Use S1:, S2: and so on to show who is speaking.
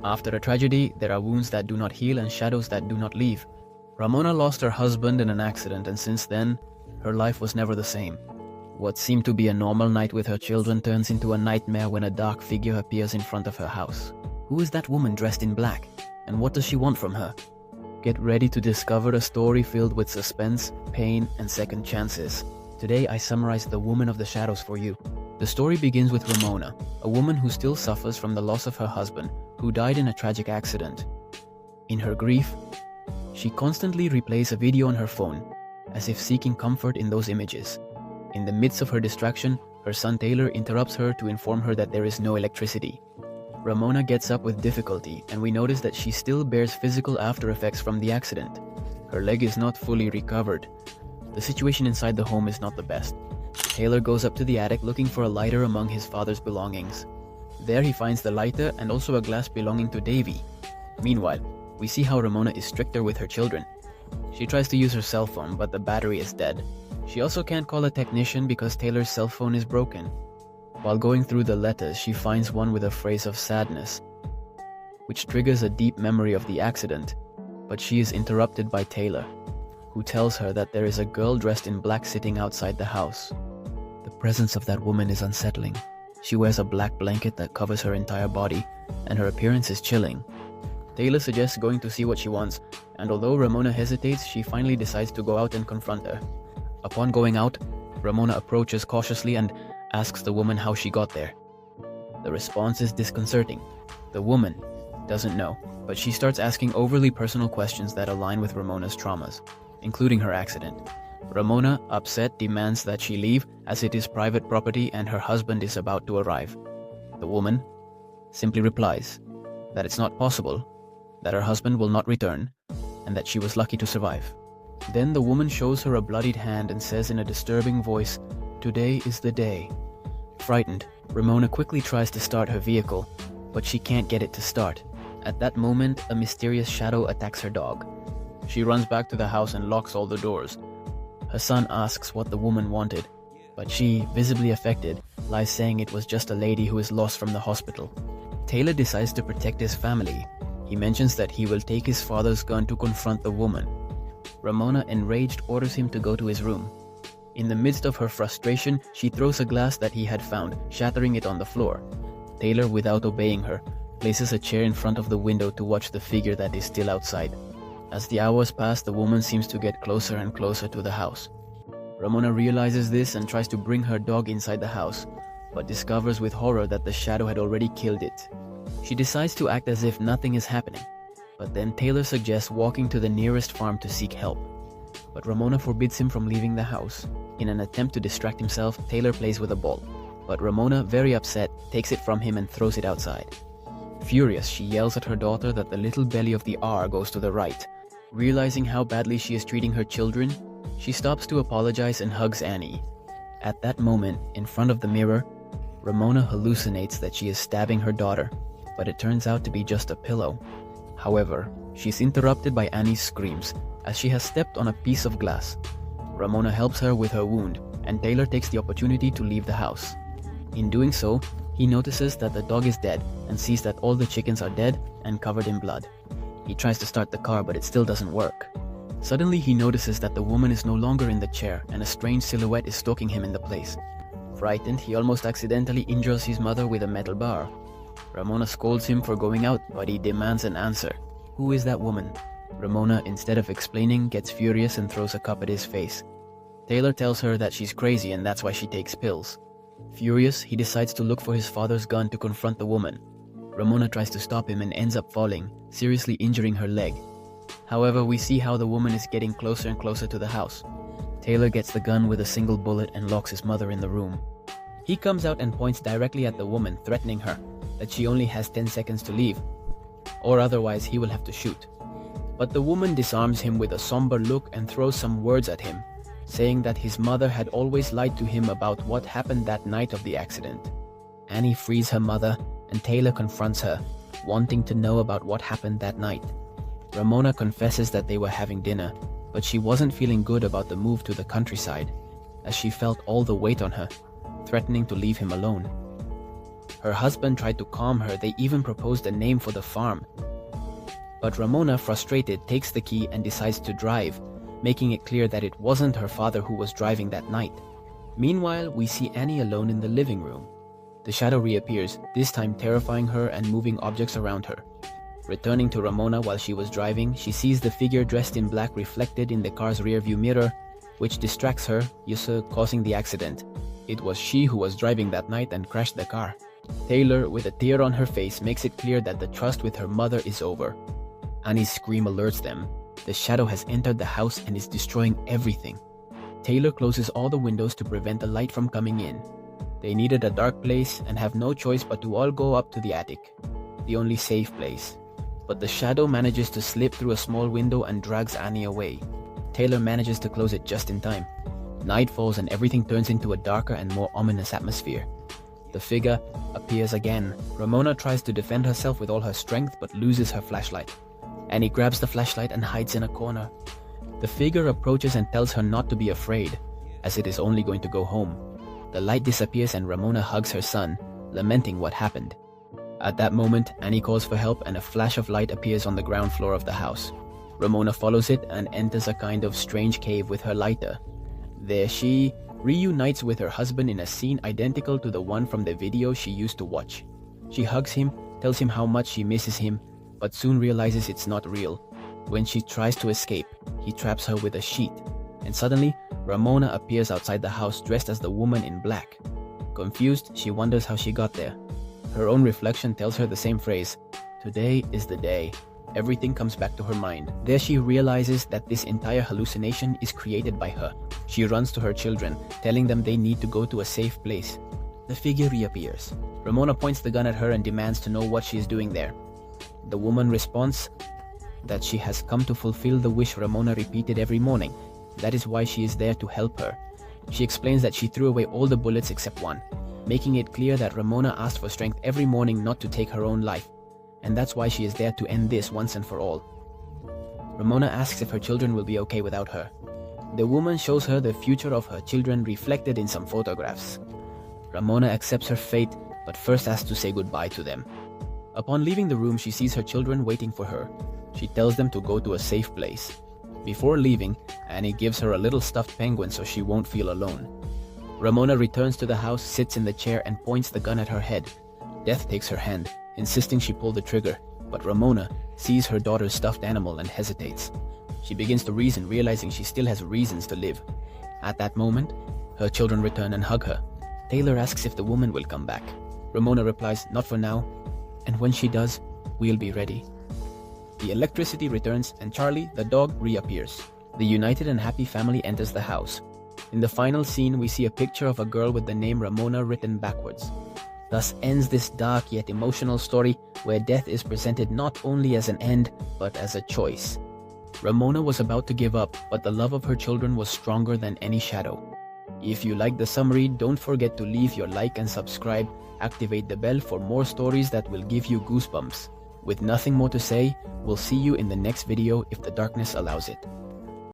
S1: After a tragedy, there are wounds that do not heal and shadows that do not leave. Ramona lost her husband in an accident, and since then, her life was never the same. What seemed to be a normal night with her children turns into a nightmare when a dark figure appears in front of her house. Who is that woman dressed in black? And what does she want from her? Get ready to discover a story filled with suspense, pain, and second chances. Today I summarize The Woman of the Shadows for you. The story begins with Ramona, a woman who still suffers from the loss of her husband, who died in a tragic accident. In her grief, she constantly replays a video on her phone, as if seeking comfort in those images. In the midst of her distraction, her son Taylor interrupts her to inform her that there is no electricity. Ramona gets up with difficulty, and we notice that she still bears physical after effects from the accident. Her leg is not fully recovered. The situation inside the home is not the best. Taylor goes up to the attic looking for a lighter among his father's belongings. There he finds the lighter and also a glass belonging to Davy. Meanwhile, we see how Ramona is stricter with her children. She tries to use her cell phone, but the battery is dead. She also can't call a technician because Taylor's cell phone is broken. While going through the letters, she finds one with a phrase of sadness, which triggers a deep memory of the accident, but she is interrupted by Taylor, who tells her that there is a girl dressed in black sitting outside the house. The presence of that woman is unsettling. She wears a black blanket that covers her entire body, and her appearance is chilling. Taylor suggests going to see what she wants, and although Ramona hesitates, she finally decides to go out and confront her. Upon going out, Ramona approaches cautiously and asks the woman how she got there. The response is disconcerting. The woman doesn't know, but she starts asking overly personal questions that align with Ramona's traumas, including her accident. Ramona, upset, demands that she leave as it is private property and her husband is about to arrive. The woman simply replies that it's not possible, that her husband will not return, and that she was lucky to survive. Then the woman shows her a bloodied hand and says in a disturbing voice, "Today is the day." Frightened, Ramona quickly tries to start her vehicle, but she can't get it to start. At that moment, a mysterious shadow attacks her dog. She runs back to the house and locks all the doors. Her son asks what the woman wanted, but she, visibly affected, lies saying it was just a lady who is lost from the hospital. Taylor decides to protect his family. He mentions that he will take his father's gun to confront the woman. Ramona, enraged, orders him to go to his room. In the midst of her frustration, she throws a glass that he had found, shattering it on the floor. Taylor, without obeying her, places a chair in front of the window to watch the figure that is still outside. As the hours pass, the woman seems to get closer and closer to the house. Ramona realizes this and tries to bring her dog inside the house, but discovers with horror that the shadow had already killed it. She decides to act as if nothing is happening, but then Taylor suggests walking to the nearest farm to seek help. But Ramona forbids him from leaving the house. In an attempt to distract himself, Taylor plays with a ball, but Ramona, very upset, takes it from him and throws it outside. Furious, she yells at her daughter that the little belly of the R goes to the right. Realizing how badly she is treating her children, she stops to apologize and hugs Annie. At that moment, in front of the mirror, Ramona hallucinates that she is stabbing her daughter, but it turns out to be just a pillow. However, she's interrupted by Annie's screams as she has stepped on a piece of glass. Ramona helps her with her wound, and Taylor takes the opportunity to leave the house. In doing so, he notices that the dog is dead and sees that all the chickens are dead and covered in blood. He tries to start the car, but it still doesn't work. Suddenly, he notices that the woman is no longer in the chair and a strange silhouette is stalking him in the place. Frightened, he almost accidentally injures his mother with a metal bar. Ramona scolds him for going out, but he demands an answer. Who is that woman? Ramona, instead of explaining, gets furious and throws a cup at his face. Taylor tells her that she's crazy and that's why she takes pills. Furious, he decides to look for his father's gun to confront the woman. Ramona tries to stop him and ends up falling, seriously injuring her leg. However, we see how the woman is getting closer and closer to the house. Taylor gets the gun with a single bullet and locks his mother in the room. He comes out and points directly at the woman, threatening her that she only has 10 seconds to leave, or otherwise he will have to shoot. But the woman disarms him with a somber look and throws some words at him, saying that his mother had always lied to him about what happened that night of the accident. Annie frees her mother, and Taylor confronts her, wanting to know about what happened that night. Ramona confesses that they were having dinner, but she wasn't feeling good about the move to the countryside, as she felt all the weight on her, threatening to leave him alone. Her husband tried to calm her, they even proposed a name for the farm. But Ramona, frustrated, takes the key and decides to drive, making it clear that it wasn't her father who was driving that night. Meanwhile, we see Annie alone in the living room. The shadow reappears, this time terrifying her and moving objects around her. Returning to Ramona while she was driving, she sees the figure dressed in black reflected in the car's rearview mirror, which distracts her, causing the accident. It was she who was driving that night and crashed the car. Taylor, with a tear on her face, makes it clear that the trust with her mother is over. Annie's scream alerts them. The shadow has entered the house and is destroying everything. Taylor closes all the windows to prevent the light from coming in. They needed a dark place and have no choice but to all go up to the attic, the only safe place. But the shadow manages to slip through a small window and drags Annie away. Taylor manages to close it just in time. Night falls and everything turns into a darker and more ominous atmosphere. The figure appears again. Ramona tries to defend herself with all her strength but loses her flashlight. Annie grabs the flashlight and hides in a corner. The figure approaches and tells her not to be afraid, as it is only going to go home. The light disappears and Ramona hugs her son, lamenting what happened. At that moment, Annie calls for help and a flash of light appears on the ground floor of the house. Ramona follows it and enters a kind of strange cave with her lighter. There she reunites with her husband in a scene identical to the one from the video she used to watch. She hugs him, tells him how much she misses him, but soon realizes it's not real. When she tries to escape, he traps her with a sheet, and suddenly, Ramona appears outside the house dressed as the woman in black. Confused, she wonders how she got there. Her own reflection tells her the same phrase, "Today is the day." Everything comes back to her mind. There she realizes that this entire hallucination is created by her. She runs to her children, telling them they need to go to a safe place. The figure reappears. Ramona points the gun at her and demands to know what she is doing there. The woman responds that she has come to fulfill the wish Ramona repeated every morning. That is why she is there to help her. She explains that she threw away all the bullets except one, making it clear that Ramona asked for strength every morning not to take her own life, and that's why she is there to end this once and for all. Ramona asks if her children will be okay without her. The woman shows her the future of her children reflected in some photographs. Ramona accepts her fate, but first has to say goodbye to them. Upon leaving the room, she sees her children waiting for her. She tells them to go to a safe place. Before leaving, Annie gives her a little stuffed penguin so she won't feel alone. Ramona returns to the house, sits in the chair and points the gun at her head. Death takes her hand, insisting she pull the trigger, but Ramona sees her daughter's stuffed animal and hesitates. She begins to reason, realizing she still has reasons to live. At that moment, her children return and hug her. Taylor asks if the woman will come back. Ramona replies, "Not for now, and when she does, we'll be ready." The electricity returns and Charlie, the dog, reappears. The united and happy family enters the house. In the final scene, we see a picture of a girl with the name Ramona written backwards. Thus ends this dark yet emotional story where death is presented not only as an end, but as a choice. Ramona was about to give up, but the love of her children was stronger than any shadow. If you like the summary, don't forget to leave your like and subscribe. Activate the bell for more stories that will give you goosebumps. With nothing more to say, we'll see you in the next video if the darkness allows it.